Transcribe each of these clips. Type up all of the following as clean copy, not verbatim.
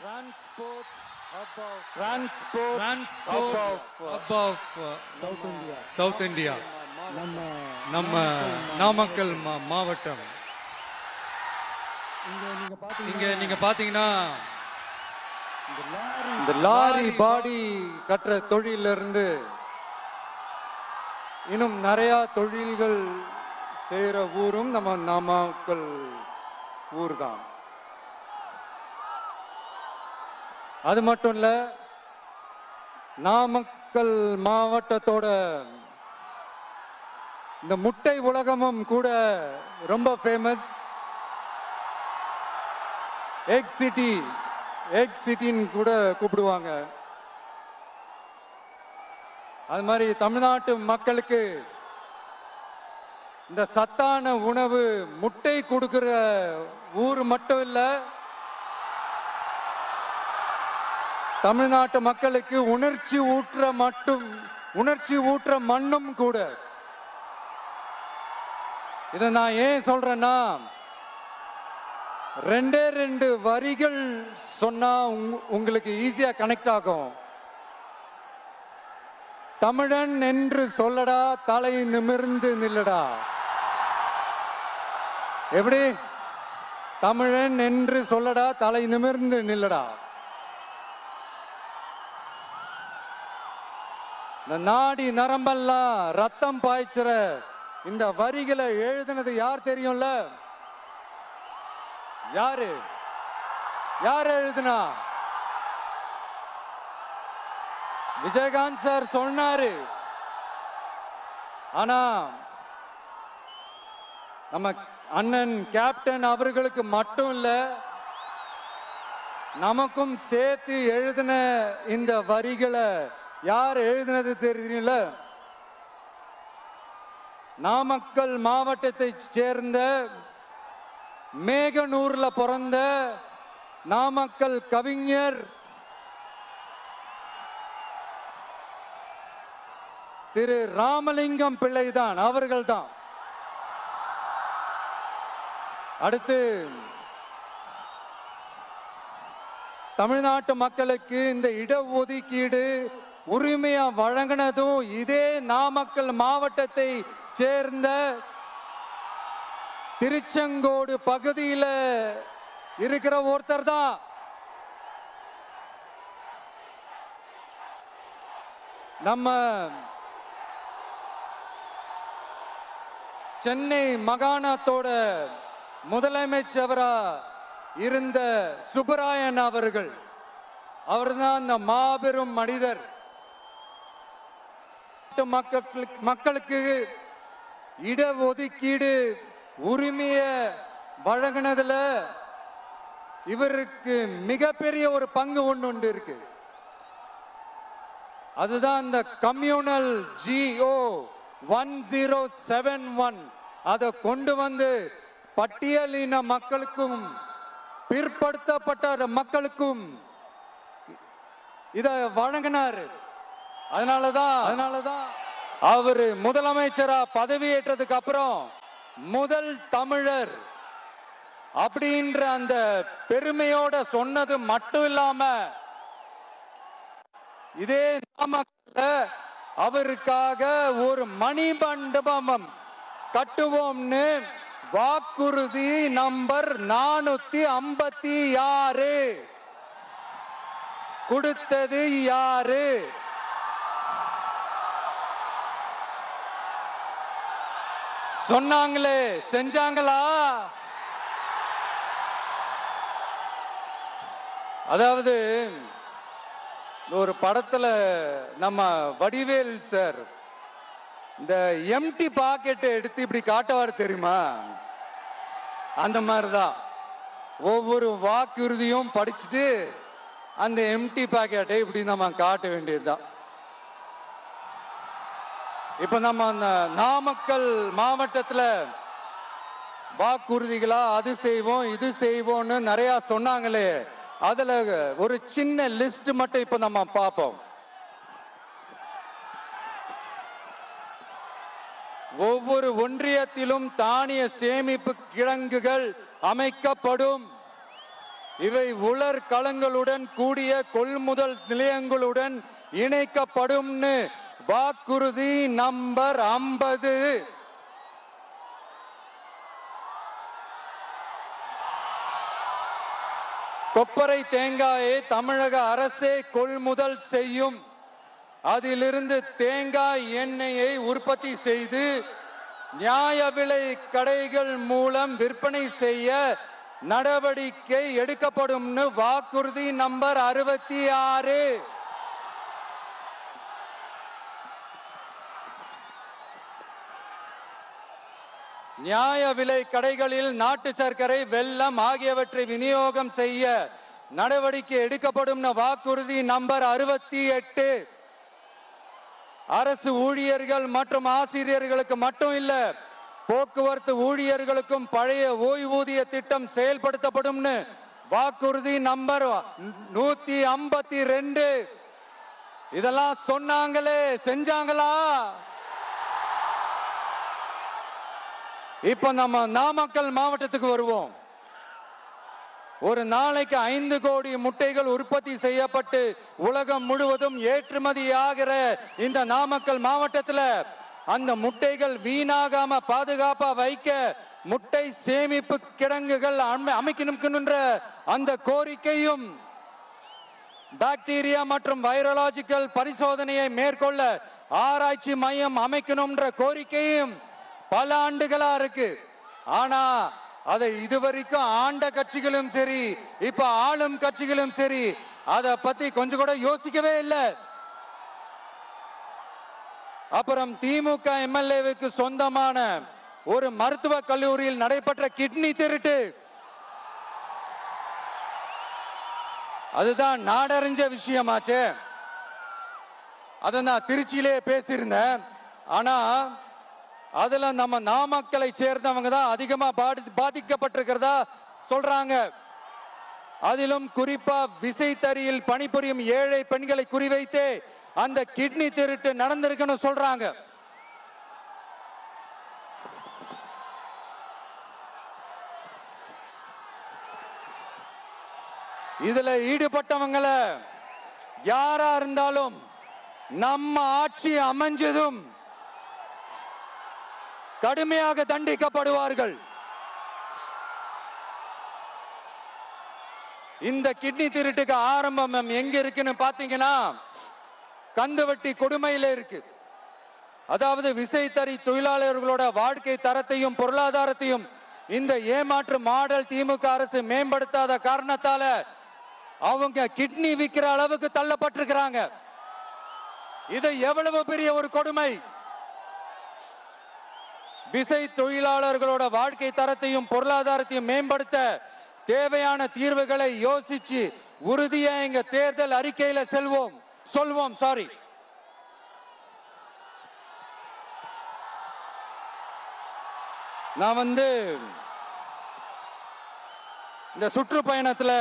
Transport above South India. நம்ம நாமக்கல் மாவட்டம். இங்க நீங்க பாத்தீங்கன்னா இந்த லாரி பாடி கட்டுற தொழிலிருந்து இன்னும் நிறைய தொழில்கள் செய்யற ஊரும் நம்ம நாமக்கல் ஊர் தான். அது மட்டும் இல்ல, நாமக்கல் மாவட்டத்தோட இந்த முட்டை உலகமும் கூட ரொம்ப ஃபேமஸ். எக் சிட்டின்னு கூட கூப்பிடுவாங்க. அது மாதிரி தமிழ்நாட்டு மக்களுக்கு இந்த சத்தான உணவு முட்டை கொடுக்கிற ஊர் மட்டும் இல்ல, தமிழ்நாட்டு மக்களுக்கு உணர்ச்சி ஊற்ற மண்ணும் கூட. இதை நான் ஏன் சொல்றேன்னா, ரெண்டு வரிகள் சொன்னா உங்களுக்கு ஈஸியா கனெக்ட் ஆகும். தமிழன் என்று சொல்லடா, தலை நிமிர்ந்து நில்லடா. எப்படி? தமிழன் என்று சொல்லடா, தலை நிமிர்ந்து நில்லடா. இந்த நாடி நரம்பெல்லாம் ரத்தம் பாய்ச்சுற இந்த வரிகளை எழுதினது யார் தெரியும்ல? யார் எழுதுனா? விஜயகாந்த் சார் சொன்னாரு. ஆனா நம்ம அண்ணன் கேப்டன் அவர்களுக்கு மட்டும் இல்ல, நமக்கும் சேர்த்து எழுதின இந்த வரிகளை யார் எழுதினது தெரியும்ல? நாமக்கல் மாவட்டத்தை சேர்ந்த மேகனூர்ல பிறந்த நாமக்கல் கவிஞர் திரு ராமலிங்கம் பிள்ளைதான், அவர்கள்தான். அடுத்து தமிழ்நாட்டு மக்களுக்கு இந்த இடஒதுக்கீடு உரிமையா வழங்கினதும் இதே நாமக்கல் மாவட்டத்தை சேர்ந்த திருச்செங்கோடு பகுதியில் இருக்கிற ஒருத்தர் தான். நம்ம சென்னை மாகாணத்தோட முதலமைச்சரா இருந்த சுப்பராயன் அவர்கள். அவர்தான் அந்த மாபெரும் மனிதர். மக்களுக்கு இடஒதுக்கீடு உரிமைய வழங்கினதுல இவருக்கு மிகப்பெரிய ஒரு பங்கு ஒன்று இருக்கு. அதுதான் இந்த கம்யூனல் GO 1071 அதை கொண்டு வந்து பட்டியலின மக்களுக்கும் பிற்படுத்தப்பட்ட மக்களுக்கும் இத வழங்கினார். அதனாலதான் அவரு முதலமைச்சரா பதவியேற்றதுக்கு அப்புறம் முதல் தமிழர் அப்படின்ற அந்த பெருமையோட சொன்னது மட்டும் இல்லாம, இதே நாமக்கல்ல அவருக்காக ஒரு மணிமண்டபம் கட்டுவோம்னு வாக்குறுதி நம்பர் 456 கொடுத்தது யாரு? சொன்னாங்களே, செஞ்சாங்களா? அதாவது ஒரு படத்துல நம்ம வடிவேல் சார் இந்த எம்டி பாக்கெட்டை எடுத்து இப்படி காட்டுவார் தெரியுமா? அந்த மாதிரிதான் ஒவ்வொரு வாக்குறுதியும் படிச்சுட்டு அந்த எம்டி பாக்கெட்டை இப்படி நம்ம காட்ட வேண்டியதுதான். இப்ப நம்ம அந்த நாமக்கல் மாவட்டத்துல வாக்குறுதிகளா அது செய்வோம் இது செய்வோம்னு நிறைய சொன்னாங்களே, அதுல ஒரு சின்ன லிஸ்ட் மட்டும் இப்ப நம்ம பார்ப்போம். ஒவ்வொரு ஒன்றியத்திலும் தானிய சேமிப்பு கிடங்குகள் அமைக்கப்படும். இவை உலர் களங்களுடன் கூடிய கொள்முதல் நிலையங்களுடன் இணைக்கப்படும்னு வாக்குறுதி நம்பர் 50. கொப்பரை தேங்காயை தமிழக அரசே கொள்முதல் செய்யும். அதிலிருந்து தேங்காய் எண்ணெயை உற்பத்தி செய்து நியாய விலை கடைகள் மூலம் விற்பனை செய்ய நடவடிக்கை எடுக்கப்படும் வாக்குறுதி நம்பர் 66. நியாய விலை கடைகளில் நாட்டு சர்க்கரை, வெல்லம் ஆகியவற்றை விநியோகம் செய்ய நடவடிக்கை எடுக்கப்படும் வாக்குறுதி நம்பர் 68. அரசு ஊழியர்கள் மற்றும் ஆசிரியர்களுக்கு மட்டும் இல்ல, போக்குவரத்து ஊழியர்களுக்கும் பழைய ஓய்வூதிய திட்டம் செயல்படுத்தப்படும் வாக்குறுதி நம்பர் 152. இதெல்லாம் சொன்னாங்களே, செஞ்சாங்களா? இப்ப நம்ம நாமக்கல் மாவட்டத்துக்கு வருவோம். ஒரு நாளைக்கு 5 கோடி முட்டைகள் உற்பத்தி செய்யப்பட்டு உலகம் முழுவதும் ஏற்றுமதி ஆகிற இந்த நாமக்கல் மாவட்டத்தில் அந்த முட்டைகள் வீணாகாம பாதுகாப்பா வைக்க முட்டை சேமிப்பு கிடங்குகள் அமைக்கணும்ன்ற அந்த கோரிக்கையும், பாக்டீரியா மற்றும் வைரலாஜிக்கல் பரிசோதனையை மேற்கொள்ள ஆராய்ச்சி மையம் அமைக்கணும்ன்ற கோரிக்கையும் பல ஆண்டுகளா இருக்கு. ஆனா அதை இதுவரைக்கும் ஆண்ட கட்சிகளும் சரி, இப்ப ஆளும் கட்சிகளும் சரி, அதை பத்தி கொஞ்சம் கூட யோசிக்கவே இல்லை. அப்புறம் திமுக எம்எல்ஏவுக்கு சொந்தமான ஒரு மருத்துவ கல்லூரியில் நடைபெற்ற கிட்னி திருட்டு, அதுதான் நாடறிஞ்ச விஷயமாச்சு. அதை நான் திருச்சியிலே பேசியிருந்தேன். ஆனா அதுல நம்ம நாமக்கலை சேர்ந்தவங்க தான் அதிகமா பாதிக்கப்பட்டிருக்கிறதா சொல்றாங்க. அதிலும் குறிப்பா விசைத்தறியில் பணிபுரியும் ஏழை பெண்களை குறிவைத்து அந்த கிட்னி திருட்டு நடந்திருக்குன்னு சொல்றாங்க. இதுல ஈடுபட்டவங்கள யாரா இருந்தாலும் நம்ம ஆட்சி அமைஞ்சதும் கடுமையாக தண்டிக்கப்படுவார்கள். இந்த கிட்னி திருட்டுக்கு ஆரம்பம் எங்க இருக்குன்னு பாத்தீங்கன்னா கந்துவட்டி கொடுமையில இருக்கு. அதாவது விசைத்தறி தொழிலாளர்களோட வாழ்க்கை தரத்தையும் பொருளாதாரத்தையும் இந்த ஏமாற்று மாடல் திமுக அரசு மேம்படுத்தாத காரணத்தால அவங்க கிட்னி விற்கிற அளவுக்கு தள்ளப்பட்டிருக்கிறாங்க. இது எவ்வளவு பெரிய ஒரு கொடுமை! விசை தொழிலாளர்களோட வாழ்க்கை தரத்தையும் பொருளாதாரத்தையும் மேம்படுத்த தேவையான தீர்வுகளை யோசிச்சு உறுதியா எங்க தேர்தல் அறிக்கையில சொல்வோம். சாரி, நான் இந்த சுற்றுப்பயணத்துல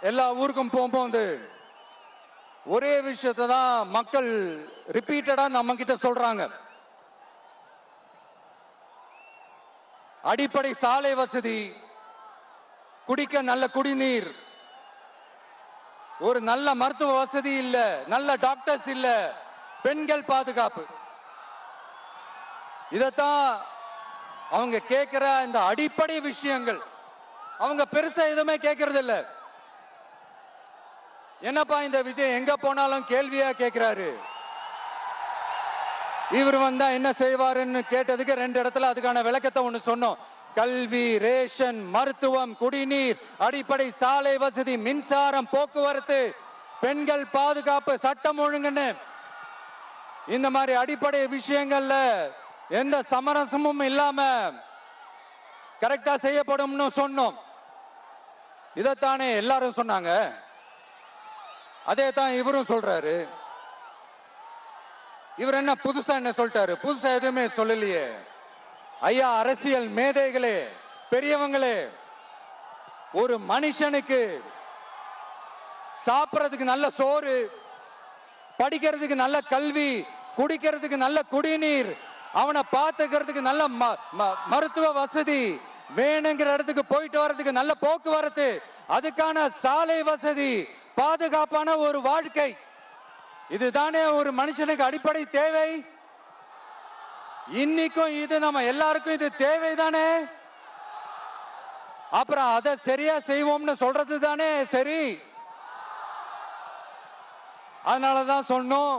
எல்லா ஊருக்கும் போகும்போது ஒரே விஷயத்தை தான் மக்கள் ரிப்பீட்டடா நம்ம கிட்ட சொல்றாங்க. அடிப்படை சாலை வசதி, குடிக்க நல்ல குடிநீர், ஒரு நல்ல மருத்துவ வசதி இல்ல, நல்ல டாக்டர்ஸ் இல்ல, பெண்கள் பாதுகாப்பு. இதத்தான் அவங்க கேட்கிற இந்த அடிப்படை விஷயங்கள். அவங்க பெருசா எதுவுமே கேட்கறது இல்ல. என்னப்பா இந்த விஜய் எங்க போனாலும் கேள்வியா கேட்கிறாரு, இவர் வந்தா என்ன செய்வாருன்னு கேட்டதுக்கு 2 இடத்துல அதுக்கான விளக்கத்தை ஒண்ணு சொன்னோம். கல்வி, ரேஷன், மருத்துவம், குடிநீர், அடிப்படை சாலை வசதி, மின்சாரம், போக்குவரத்து, பெண்கள் பாதுகாப்பு, சட்டம் ஒழுங்குன்னு இந்த மாதிரி அடிப்படை விஷயங்கள்ல எந்த சமரசமும் இல்லாம கரெக்டா செய்யப்படும்னு சொன்னோம். இதத்தானே எல்லாரும் சொன்னாங்க, அதே தான் இவரும் சொல்றாரு. இவர் என்ன புதுசா என்ன சொல்லிட்டாரு? புதுசா எதுவுமே சொல்லலையே. ஐயா, அரசியல் மேதைகளே, பெரியவங்களே, ஒரு மனுஷனுக்கு சாப்பிடறதுக்கு நல்ல சோறு, படிக்கிறதுக்கு நல்ல கல்வி, குடிக்கிறதுக்கு நல்ல குடிநீர், அவனை பார்த்துக்கிறதுக்கு நல்ல மருத்துவ வசதி, வேணுங்கிற இடத்துக்கு போயிட்டு வர்றதுக்கு நல்ல போக்குவரத்து, அதுக்கான சாலை வசதி, பாதுகாப்பான ஒரு வாழ்க்கை, இதுதானே ஒரு மனுஷனுக்கு அடிப்படை தேவை. இன்னைக்கும் இது நம்ம எல்லாருக்கும் இது தேவைதானே. அப்புறம் அதை சரியா செய்வோம்னு சொல்றது தானே சரி. அதனாலதான் சொன்னோம்,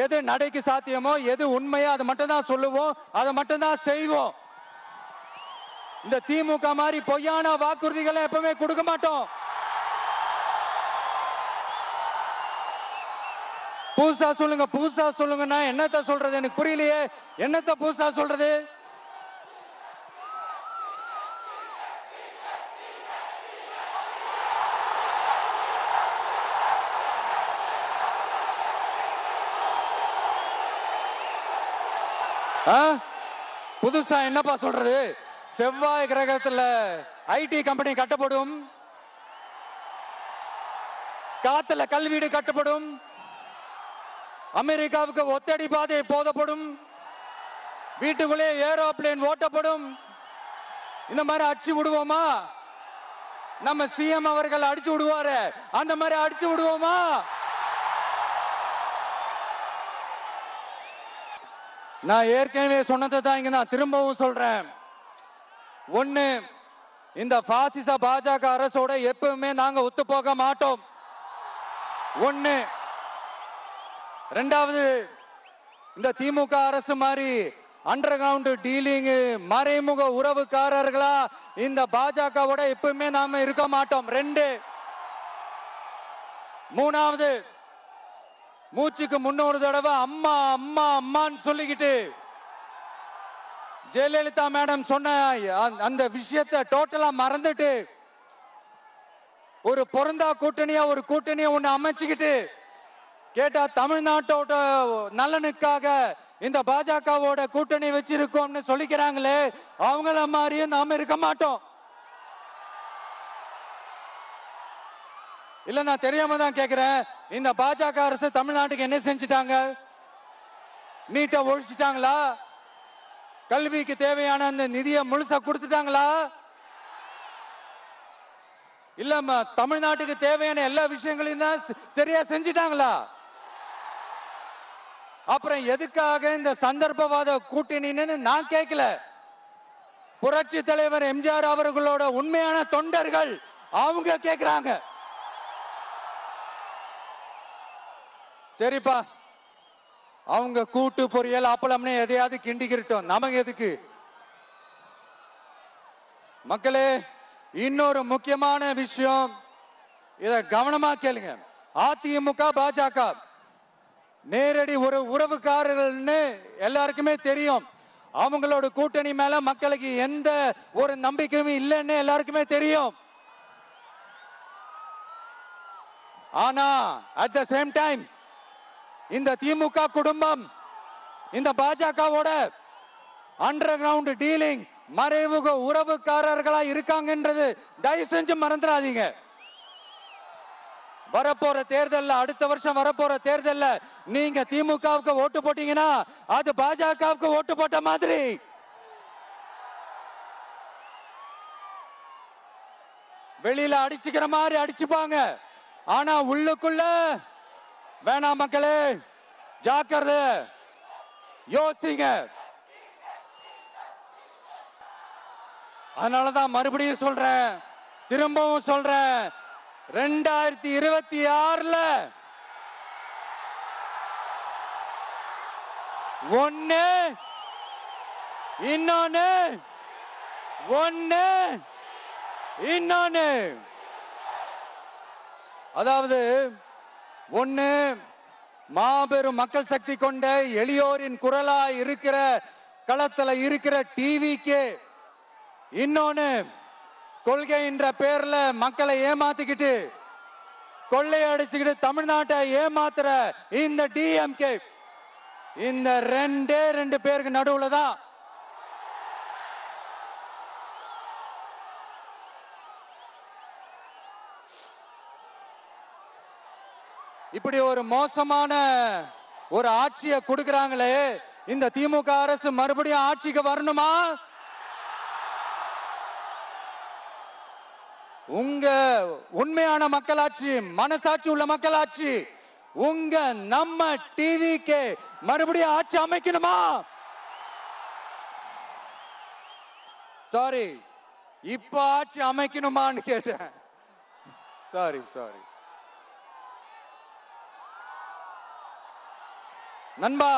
எது நடைக்கு சாத்தியமோ, எது உண்மையோ அதை மட்டும் தான் சொல்லுவோம், அதை மட்டும் தான் செய்வோம். இந்த திமுக மாதிரி பொய்யான வாக்குறுதிகளை எப்பவுமே கொடுக்க மாட்டோம். புதுசா சொல்லுங்க, புதுசா சொல்லுங்கன்னா என்னத்த சொல்றது எனக்கு புரியலையே. என்னத்த புதுசா சொல்றது? புதுசா என்னப்பா சொல்றது? செவ்வாய் கிரகத்துல ஐடி கம்பெனி கட்டப்படும், காத்துல கல்வீடு கட்டப்படும், அமெரிக்காவுக்கு ஒத்தடி பாதை போதப்படும், வீட்டுக்குள்ளே ஏரோப்ளேன் ஓட்டப்படும். இந்த மாதிரி அடிச்சு விடுவோமா? நம்ம சிஎம் அவர்கள் அடிச்சு விடுவாரு, அந்த மாதிரி அடிச்சு விடுவோமா? நான் ஏற்கனவே சொன்னதை தான் இங்க நான் திரும்பவும் சொல்றேன். ஒண்ணு, இந்த பாசிச பாஜக அரசோட எப்பவுமே நாங்க ஒத்து போக மாட்டோம். ஒண்ணு. ரெண்டாவது, இந்த திமுக அரசு மாதிரி அண்டர் கிரவுண்ட் டீலிங், மறைமுக உறவுக்காரர்களா இந்த பாஜகவோட எப்பவுமே நாம இருக்க மாட்டோம். ரெண்டு. மூணாவது, மூச்சுக்கு முன்னொரு தடவை அம்மா அம்மா அம்மான்னு சொல்லிக்கிட்டு ஜெயலலிதா மேடம் சொன்ன அந்த விஷயத்தை டோட்டலா மறந்துட்டு ஒரு பொருந்தா கூட்டணியா ஒரு கூட்டணியை ஒண்ணு அமைச்சுக்கிட்டு கேட்டா தமிழ்நாட்டோட நலனுக்காக இந்த பாஜகவோட கூட்டணி வச்சிருக்கோம்னு சொல்லிக்கிறாங்களே, அவங்கள மாதிரியும் நாம இருக்க மாட்டோம். இல்ல, நான் தெரியாம தான் கேக்குறேன். இந்த பாஜக அரசு தமிழ்நாட்டுக்கு என்ன செஞ்சிட்டாங்க? நீட்டை ஒழிச்சிட்டாங்களா? கல்விக்கு தேவையான அந்த நிதியை முழுசா கொடுத்துட்டாங்களா? இல்ல தமிழ்நாட்டுக்கு தேவையான எல்லா விஷயங்களையும் தான் சரியா செஞ்சிட்டாங்களா? அப்புறம் எதுக்காக இந்த சந்தர்ப்பவாத கூட்டணின்னு நான் கேட்கல. புரட்சி தலைவர் எம்ஜிஆர் அவர்களோட உண்மையான தொண்டர்கள் அவங்க கேட்கிறாங்க. சரிப்பா, அவங்க கூட்டு பொரியல் அப்பளம்னு எதையாவது கிண்டிக்கிட்டோம், நமக்கு எதுக்கு? மக்களே, இன்னொரு முக்கியமான விஷயம், இத கவனமா கேளுங்க. அதிமுக பாஜக நேரடி ஒரு உறவுக்காரர்கள்னு எல்லாருக்குமே தெரியும். அவங்களோட கூட்டணி மேல மக்களுக்கு எந்த ஒரு நம்பிக்கையும் இல்லைன்னு எல்லாருக்குமே தெரியும். ஆனா அட் த சேம் டைம் இந்த திமுக குடும்பம் இந்த பாஜகவோட அண்டர் கிரவுண்ட் டீலிங், மறைமுக உறவுக்காரர்களா இருக்காங்கன்றது தயவு செஞ்சு மறந்துடாதீங்க. வரப்போற தேர்தல்ல, அடுத்த வருஷம் வரப்போற தேர்தல்ல நீங்க திமுகவுக்கு ஓட்டு போட்டீங்கன்னா அது பாஜகவுக்கு ஓட்டு போட்ட மாதிரி. வெளியில அடிச்சுக்கிற மாதிரி அடிச்சுப்பாங்க, ஆனா உள்ளுக்குள்ள வேணாம். மக்களே, ஜாக்கிரதை, யோசிங்க. அதனாலதான் மறுபடியும் சொல்றேன், திரும்பவும் சொல்றேன், 2026ல ஒண்ணு இன்னொன்னு, ஒண்ணு இன்னொன்னு. அதாவது ஒண்ணு, மாபெரும் மக்கள் சக்தி கொண்ட எளியோரின் குரலா இருக்கிற களத்துல இருக்கிற டிவிக்கு, இன்னொன்னு கொள்கை என்ற பேர்ல மக்களை ஏமாத்திக்கிட்டு கொள்ளையடிச்சுக்கிட்டு தமிழ்நாட்டை ஏமாத்துற இந்த டிஎம்கே. இந்த ரெண்டு பேருக்கு நடுவுல தான் இப்படி ஒரு மோசமான ஒரு ஆட்சியை கொடுக்கறாங்களே. இந்த திமுக அரசு மறுபடியும் ஆட்சிக்கு வரணுமா? உங்க உண்மையான மக்களாட்சி, மனசாட்சி உள்ள மக்களாட்சி, உங்க நம்ம டிவிக்கு மறுபடியும் ஆட்சி அமைக்கணுமா? சாரி, இப்ப ஆட்சி அமைக்கணுமான்னு கேட்டேன். சாரி. நண்பா,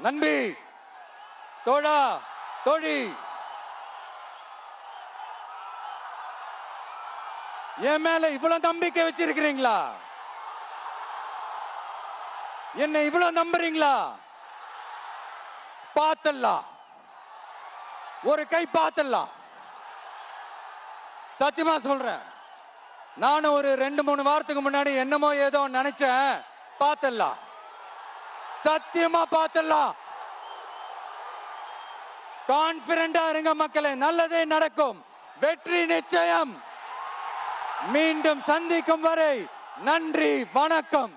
நண்பி, தோழா, தோழி, என் மேல இவ்வளவு நம்பிக்கை வச்சிருக்கிறீங்களா? என்ன இவ்வளவு நம்புறீங்களா? பார்த்தலாம், ஒரு கை பார்த்தலாம். சத்தியமா சொல்றேன், நானும் ஒரு 2-3 வாரத்துக்கு முன்னாடி என்னமோ ஏதோ நினைச்சேன். பார்த்தலாம், சத்தியமா பார்த்தலாம். கான்பிடண்டா இருங்க மக்களே, நல்லதே நடக்கும், வெற்றி நிச்சயம். மீண்டும் சந்திக்கும் வரை நன்றி, வணக்கம்.